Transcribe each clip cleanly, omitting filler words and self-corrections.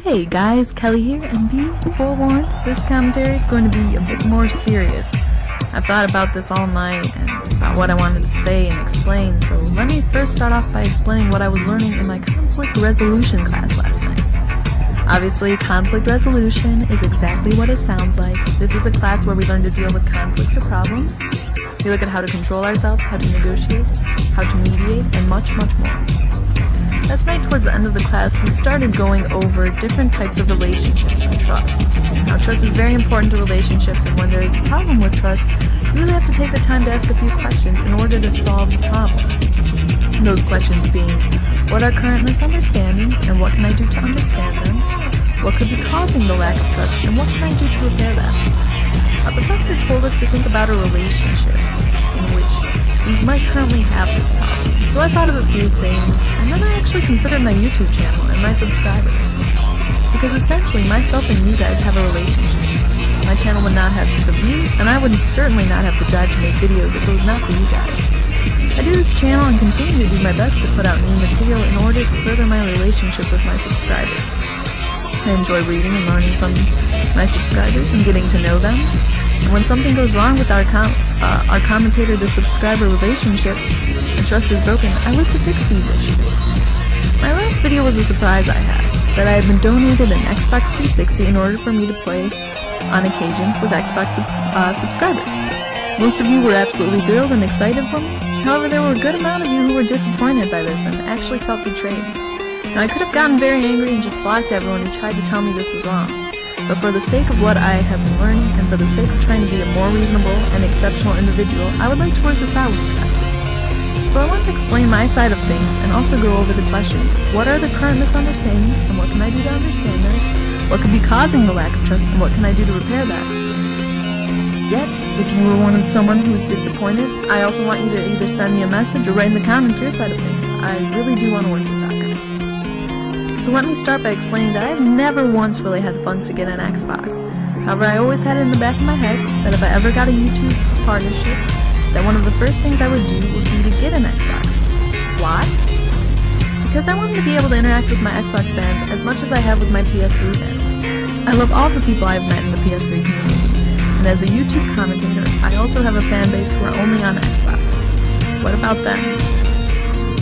Hey guys, Kelly here, and be forewarned, this commentary is going to be a bit more serious. I've thought about this all night and about what I wanted to say and explain, so let me first start off by explaining what I was learning in my conflict resolution class last night. Obviously, conflict resolution is exactly what it sounds like. This is a class where we learn to deal with conflicts or problems. We look at how to control ourselves, how to negotiate, how to mediate, and much, much more. Last night, towards the end of the class, we started going over different types of relationships and trust. Now, trust is very important to relationships, and when there is a problem with trust, you really have to take the time to ask a few questions in order to solve the problem. Those questions being, what are current misunderstandings, and what can I do to understand them? What could be causing the lack of trust, and what can I do to repair that? Our professor told us to think about a relationship in which we might currently have this problem. So I thought of a few things, and then I actually considered my YouTube channel and my subscribers. Because essentially, myself and you guys have a relationship. My channel would not have the views, and I would certainly not have the drive to make videos if it was not for you guys. I do this channel and continue to do my best to put out new material in order to further my relationship with my subscribers. I enjoy reading and learning from my subscribers and getting to know them. And when something goes wrong with our commentator to subscriber relationship, and trust is broken, I look to fix these issues. My last video was a surprise I had, that I had been donated an Xbox 360 in order for me to play on occasion with Xbox subscribers. Most of you were absolutely thrilled and excited for me. However, there were a good amount of you who were disappointed by this and actually felt betrayed. Now, I could have gotten very angry and just blocked everyone who tried to tell me this was wrong. But for the sake of what I have been learning, and for the sake of trying to be a more reasonable and exceptional individual, I would like to work this out with you guys. So I want to explain my side of things, and also go over the questions. What are the current misunderstandings, and what can I do to understand them? What could be causing the lack of trust, and what can I do to repair that? Yet, if you were someone who is disappointed, I also want you to either send me a message or write in the comments your side of things. I really do want to work this out, guys. So let me start by explaining that I've never once really had the funds to get an Xbox. However, I always had it in the back of my head that if I ever got a YouTube partnership, that one of the first things I would do would be to get an Xbox. Why? Because I wanted to be able to interact with my Xbox fans as much as I have with my PS3 fans. I love all the people I've met in the PS3 community, and as a YouTube commentator, I also have a fan base who are only on Xbox. What about them?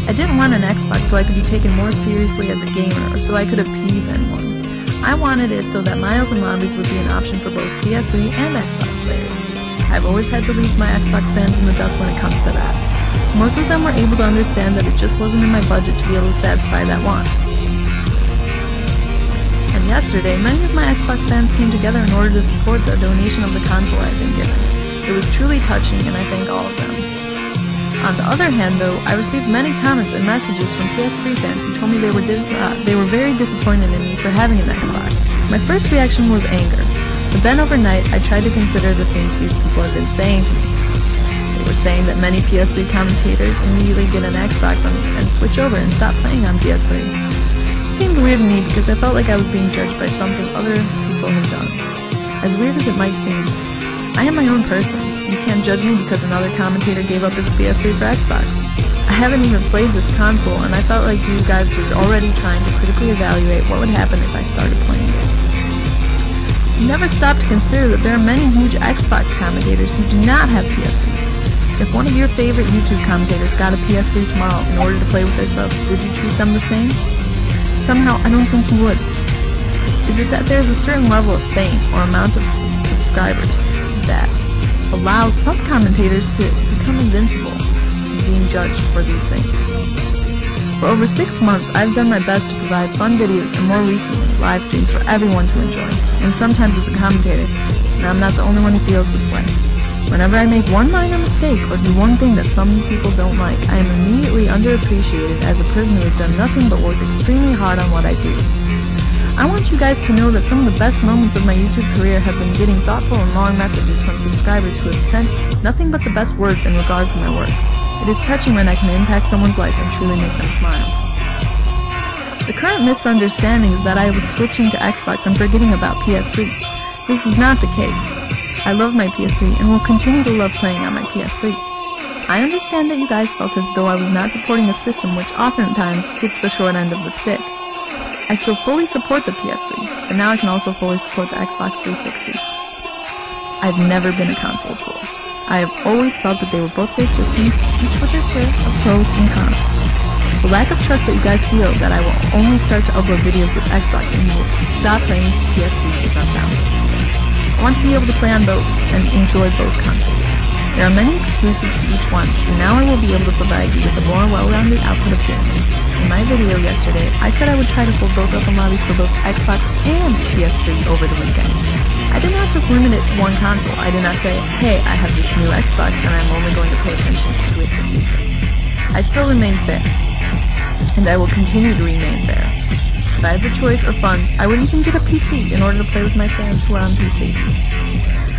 I didn't want an Xbox so I could be taken more seriously as a gamer, or so I could appease anyone. I wanted it so that my open lobbies would be an option for both PS3 and Xbox players. I've always had to leave my Xbox fans in the dust when it comes to that. Most of them were able to understand that it just wasn't in my budget to be able to satisfy that want. And yesterday, many of my Xbox fans came together in order to support the donation of the console I've been given. It was truly touching, and I thank all of them. On the other hand, though, I received many comments and messages from PS3 fans who told me they were very disappointed in me for having an Xbox. My first reaction was anger, but then overnight I tried to consider the things these people had been saying to me. They were saying that many PS3 commentators immediately get an Xbox and switch over and stop playing on PS3. It seemed weird to me because I felt like I was being judged by something other people had done. As weird as it might seem, I am my own person. You can't judge me because another commentator gave up his PS3 for Xbox. I haven't even played this console, and I felt like you guys were already trying to critically evaluate what would happen if I started playing it. You never stop to consider that there are many huge Xbox commentators who do not have PS3. If one of your favorite YouTube commentators got a PS3 tomorrow in order to play with their subs, would you treat them the same? Somehow, I don't think you would. Is it that there's a certain level of fame or amount of subscribers that allows some commentators to become invincible to being judged for these things? For over 6 months, I've done my best to provide fun videos and more recently, live streams for everyone to enjoy, and sometimes as a commentator, and I'm not the only one who feels this way. Whenever I make one minor mistake or do one thing that some people don't like, I am immediately underappreciated as a person who has done nothing but work extremely hard on what I do. I want you guys to know that some of the best moments of my YouTube career have been getting thoughtful and long messages from subscribers who have sent nothing but the best words in regard to my work. It is touching when I can impact someone's life and truly make them smile. The current misunderstanding is that I was switching to Xbox and forgetting about PS3. This is not the case. I love my PS3 and will continue to love playing on my PS3. I understand that you guys felt as though I was not supporting a system which oftentimes gets the short end of the stick. I still fully support the PS3, but now I can also fully support the Xbox 360. I've never been a console fool. I have always felt that they were both great systems, each with their share of pros and cons. The lack of trust that you guys feel that I will only start to upload videos with Xbox and you will stop playing PS3 is unfounded. I want to be able to play on both and enjoy both consoles. There are many exclusives to each one, and now I will be able to provide you with a more well-rounded output of games. In my video yesterday, I said I would try to pull both open lobbies for both Xbox and PS3 over the weekend. I did not just limit it to one console. I did not say, hey, I have this new Xbox and I'm only going to pay attention to it in the future. I still remain fair, and I will continue to remain fair. If I had the choice or funds, I would even get a PC in order to play with my friends who are on PC.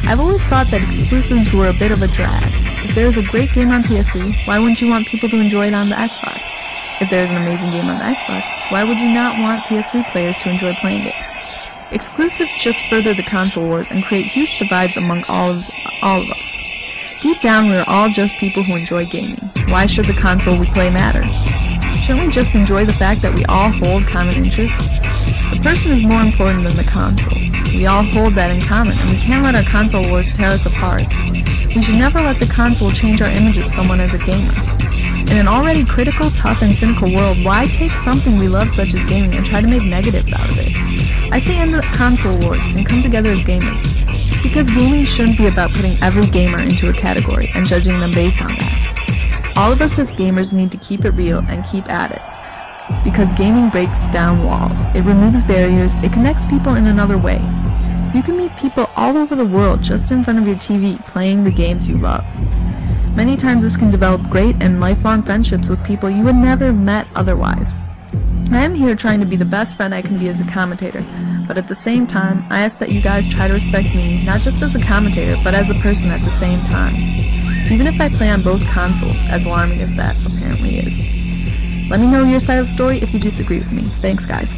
I've always thought that exclusives were a bit of a drag. If there is a great game on PS3, why wouldn't you want people to enjoy it on the Xbox? If there is an amazing game on the Xbox, why would you not want PS3 players to enjoy playing it? Exclusives just further the console wars and create huge divides among all of us. Deep down, we are all just people who enjoy gaming. Why should the console we play matter? Shouldn't we just enjoy the fact that we all hold common interests? The person is more important than the console. We all hold that in common, and we can't let our console wars tear us apart. We should never let the console change our image of someone as a gamer. In an already critical, tough, and cynical world, why take something we love such as gaming and try to make negatives out of it? I say end the console wars and come together as gamers. Because gaming shouldn't be about putting every gamer into a category and judging them based on that. All of us as gamers need to keep it real and keep at it. Because gaming breaks down walls, it removes barriers, it connects people in another way. You can meet people all over the world just in front of your TV playing the games you love. Many times this can develop great and lifelong friendships with people you would never have met otherwise. I am here trying to be the best friend I can be as a commentator, but at the same time, I ask that you guys try to respect me, not just as a commentator, but as a person at the same time. Even if I play on both consoles, as alarming as that apparently is. Let me know your side of the story if you disagree with me. Thanks, guys.